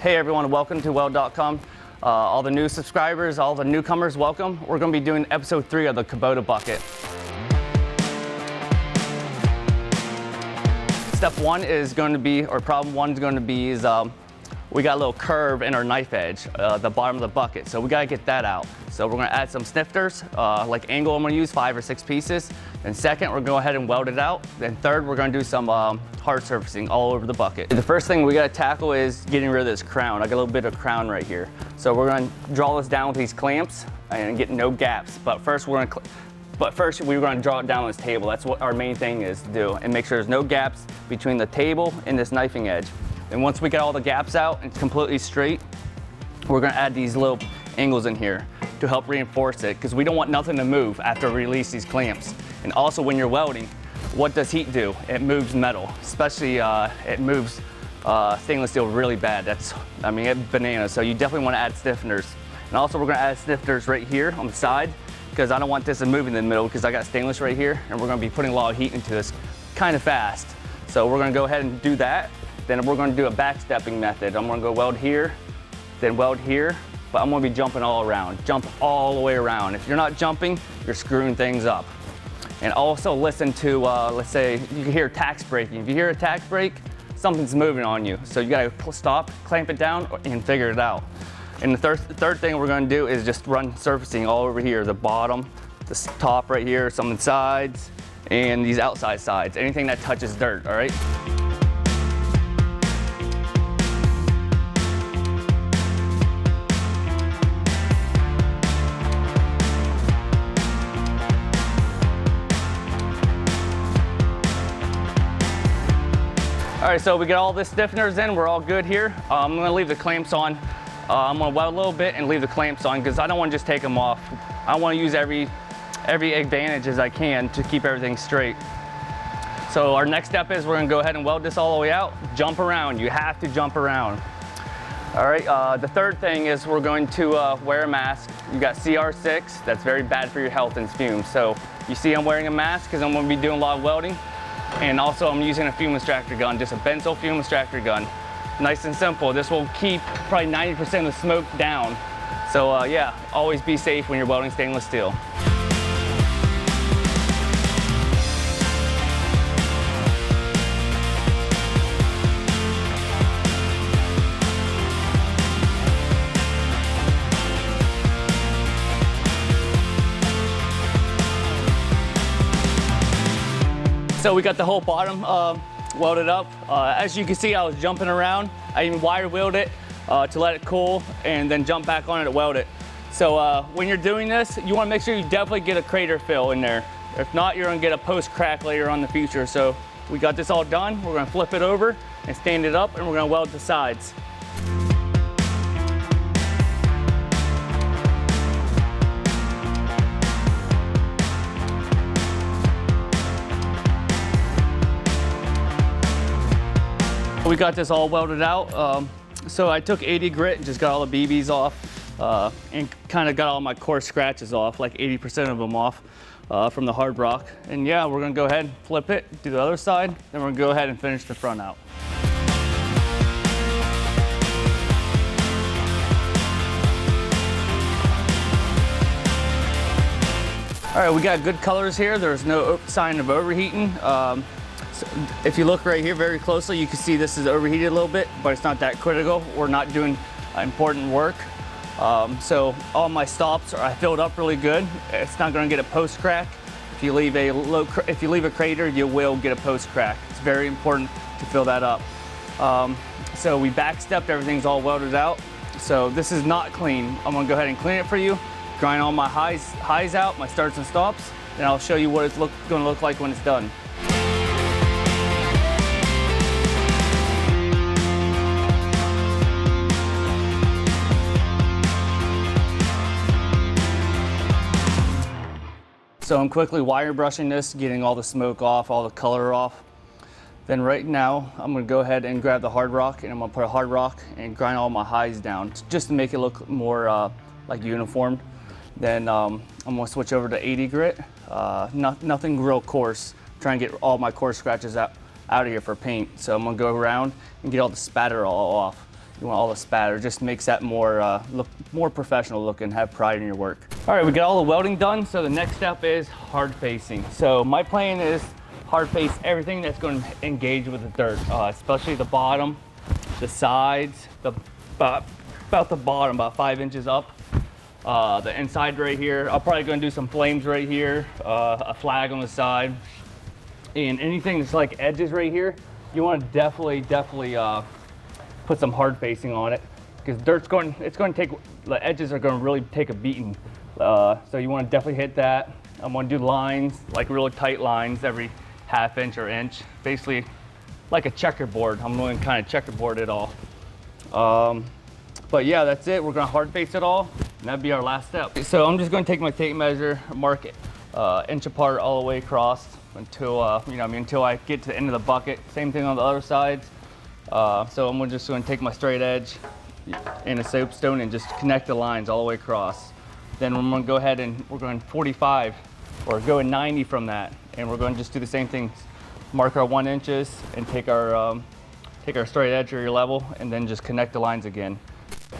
Hey everyone, welcome to Weld.com. All the new subscribers, all the newcomers, welcome. We're going to be doing episode 3 of the Kubota bucket. Step 1 is going to be, or problem 1 is going to be, we got a little curve in our knife edge, the bottom of the bucket. So we got to get that out. So we're going to add some snifters, like angle I'm going to use, 5 or 6 pieces. Then second, we're going to go ahead and weld it out. Then third, we're going to do some hard surfacing all over the bucket. The first thing we got to tackle is getting rid of this crown. I got a little bit of crown right here. So we're going to draw this down with these clamps and get no gaps. But first, we're going to draw it down on this table. That's what our main thing is to do, and make sure there's no gaps between the table and this knifing edge. And once we get all the gaps out and it's completely straight, we're going to add these little angles in here to help reinforce it, because we don't want nothing to move after we release these clamps. And also when you're welding, what does heat do? It moves metal, especially it moves stainless steel really bad. It's bananas. So you definitely want to add stiffeners. And also we're going to add stiffeners right here on the side, because I don't want this to move in the middle, because I got stainless right here and we're going to be putting a lot of heat into this kind of fast. So we're going to go ahead and do that. Then we're going to do a backstepping method. I'm going to go weld here, then weld here, but I'm going to be jumping all around. Jump all the way around. If you're not jumping, you're screwing things up. And also listen to, let's say, you can hear tacks breaking. If you hear a tack break, something's moving on you. So you got to stop, clamp it down, and figure it out. And the third thing we're going to do is just run surfacing all over here, the bottom, the top right here, some of the sides, and these outside sides, anything that touches dirt, all right? All right, so we get all the stiffeners in, we're all good here. I'm gonna leave the clamps on. I'm gonna weld a little bit and leave the clamps on, because I don't wanna just take them off. I wanna use every advantage as I can to keep everything straight. So our next step is we're gonna go ahead and weld this all the way out. Jump around, you have to jump around. All right, the third thing is we're going to wear a mask. You got CR6, that's very bad for your health and fumes. So you see I'm wearing a mask because I'm gonna be doing a lot of welding. And also I'm using a fume extractor gun, just a benzo fume extractor gun. Nice and simple. This will keep probably 90% of the smoke down. So yeah, always be safe when you're welding stainless steel. So we got the whole bottom welded up. As you can see, I was jumping around. I even wire wheeled it to let it cool, and then jump back on it to weld it. So when you're doing this, you want to make sure you definitely get a crater fill in there. If not, you're going to get a post crack later on in the future. So we got this all done. We're going to flip it over and stand it up, and we're going to weld the sides. We got this all welded out. So I took 80 grit and just got all the BBs off and kind of got all my coarse scratches off, like 80% of them off from the hard rock. And yeah, we're gonna go ahead and flip it, do the other side, then we're gonna go ahead and finish the front out. All right, we got good colors here. There's no sign of overheating. So if you look right here very closely, you can see this is overheated a little bit, but it's not that critical. We're not doing important work. So all my stops I filled up really good. It's not going to get a post crack. If you leave a crater, you will get a post crack. It's very important to fill that up. So we backstepped, everything's all welded out. So this is not clean. I'm going to go ahead and clean it for you. Grind all my highs out, my starts and stops, and I'll show you what it's going to look like when it's done. So I'm quickly wire brushing this, getting all the smoke off, all the color off. Then right now, I'm gonna go ahead and grab the hard rock, and I'm gonna put a hard rock and grind all my highs down, just to make it look more like uniform. Then I'm gonna switch over to 80 grit. Nothing real coarse. Try and get all my coarse scratches out of here for paint. So I'm gonna go around and get all the spatter all off. You want all the spatter. It just makes that more look more professional looking, have pride in your work. All right, we got all the welding done. So the next step is hard facing. So my plan is hard face everything that's going to engage with the dirt, especially the bottom, the sides, about the bottom, about 5 inches up. The inside right here. I'm probably going to do some flames right here, a flag on the side, and anything that's like edges right here. You want to definitely put some hard facing on it, because it's going to take, the edges are going to really take a beating. So you want to definitely hit that. I'm going to do lines, like really tight lines every ½ inch or inch, basically like a checkerboard. I'm going to kind of checkerboard it all. But yeah, that's it. We're going to hard face it all, and that'd be our last step. So I'm just going to take my tape measure, mark it inch apart all the way across until until I get to the end of the bucket. Same thing on the other sides. So I'm just going to take my straight edge and a soapstone and just connect the lines all the way across. Then I'm going to go ahead and we're going 45 or go 90 from that, and we're going to just do the same thing. Mark our 1 inches and take our straight edge or your level, and then just connect the lines again.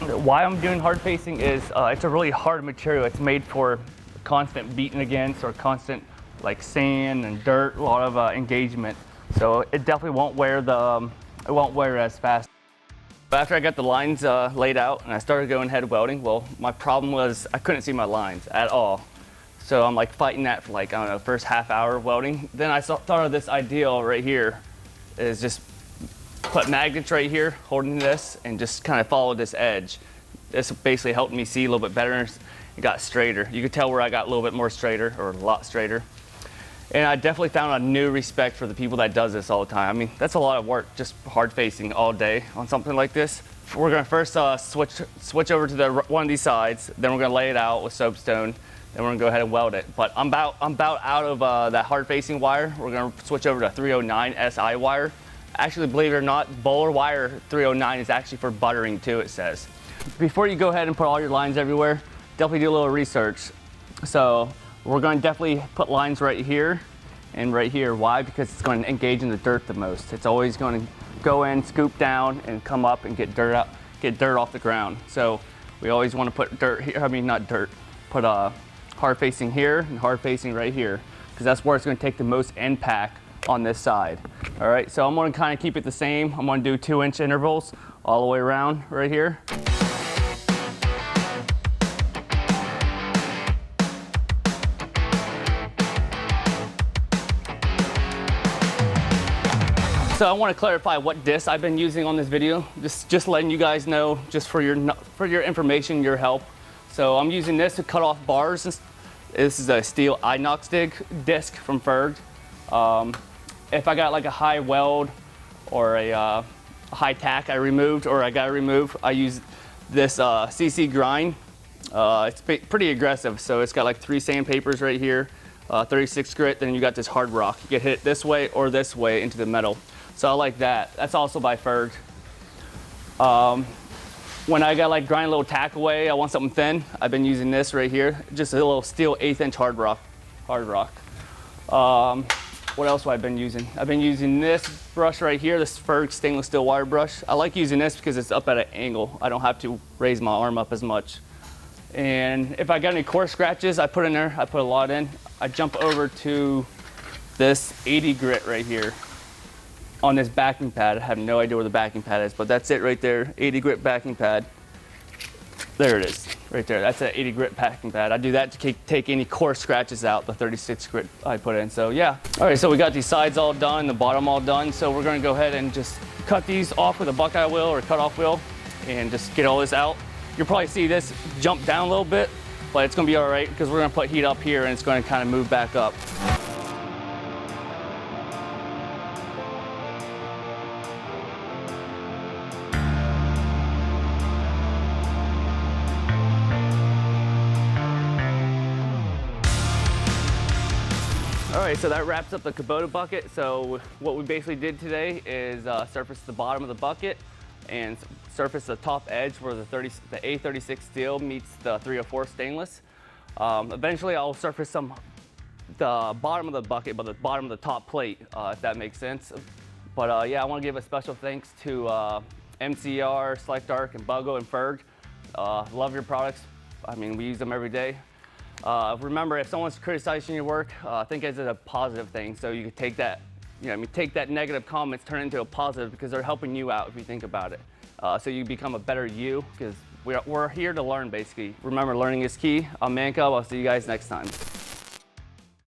Why I'm doing hard facing is it's a really hard material. It's made for constant beating against, or constant like sand and dirt, a lot of engagement. So it definitely won't wear as fast. But after I got the lines laid out and I started going head welding, well, my problem was I couldn't see my lines at all. So I'm like fighting that for like, I don't know, first ½ hour of welding. Then I thought of this ideal right here, is just put magnets right here holding this and just kind of follow this edge. This basically helped me see a little bit better. It got straighter. You could tell where I got a little bit more straighter, or a lot straighter. And I definitely found a new respect for the people that does this all the time. I mean, that's a lot of work, just hard facing all day on something like this. We're gonna first switch over to one of these sides, then we're gonna lay it out with soapstone, then we're gonna go ahead and weld it. But I'm about out of that hard facing wire. We're gonna switch over to 309 SI wire. Actually, believe it or not, Bowler wire 309 is actually for buttering too, it says. Before you go ahead and put all your lines everywhere, definitely do a little research. So we're going to definitely put lines right here and right here. Why? Because it's going to engage in the dirt the most. It's always going to go in, scoop down, and come up and get dirt off the ground. So we always want to put dirt here. I mean, not dirt. Put hard facing here and hard facing right here, because that's where it's going to take the most impact on this side. All right, so I'm going to kind of keep it the same. I'm going to do 2-inch intervals all the way around right here. So I want to clarify what disc I've been using on this video. Just letting you guys know, just for your information, your help. So I'm using this to cut off bars. This is a steel inox disc from Ferg. If I got like a high weld or a high tack I gotta remove, I use this CC grind. It's pretty aggressive, so it's got like 3 sandpapers right here, 36 grit, then you got this hard rock. You get hit this way or this way into the metal. So I like that. That's also by Ferg. When I got like grind a little tack away, I want something thin, I've been using this right here, just a little steel 1/8-inch hard rock. What else have I been using? I've been using this brush right here, this Ferg stainless steel wire brush. I like using this because it's up at an angle. I don't have to raise my arm up as much. And if I got any coarse scratches, I put a lot in. I jump over to this 80 grit right here on this backing pad. I have no idea where the backing pad is, but that's it right there, 80 grit backing pad. There it is, right there. That's an 80 grit backing pad. I do that to take any coarse scratches out, the 36 grit I put in. So yeah. All right, so we got these sides all done, the bottom all done. So we're gonna go ahead and just cut these off with a buckeye wheel or cut-off wheel and just get all this out. You'll probably see this jump down a little bit, but it's gonna be all right because we're gonna put heat up here and it's gonna kind of move back up. All right, so that wraps up the Kubota bucket. So what we basically did today is surface the bottom of the bucket and surface the top edge where the A36 steel meets the 304 stainless. Eventually I'll surface the bottom of the bucket, but the bottom of the top plate, if that makes sense. But yeah, I want to give a special thanks to MCR, Select Arc, and Buggo and Ferg. Love your products. I mean, we use them every day. Remember, if someone's criticizing your work, think of it as a positive thing. So you could take that, take that negative comments, turn it into a positive because they're helping you out if you think about it. So you become a better you because we're here to learn basically. Remember, learning is key. I'm Manco. I'll see you guys next time.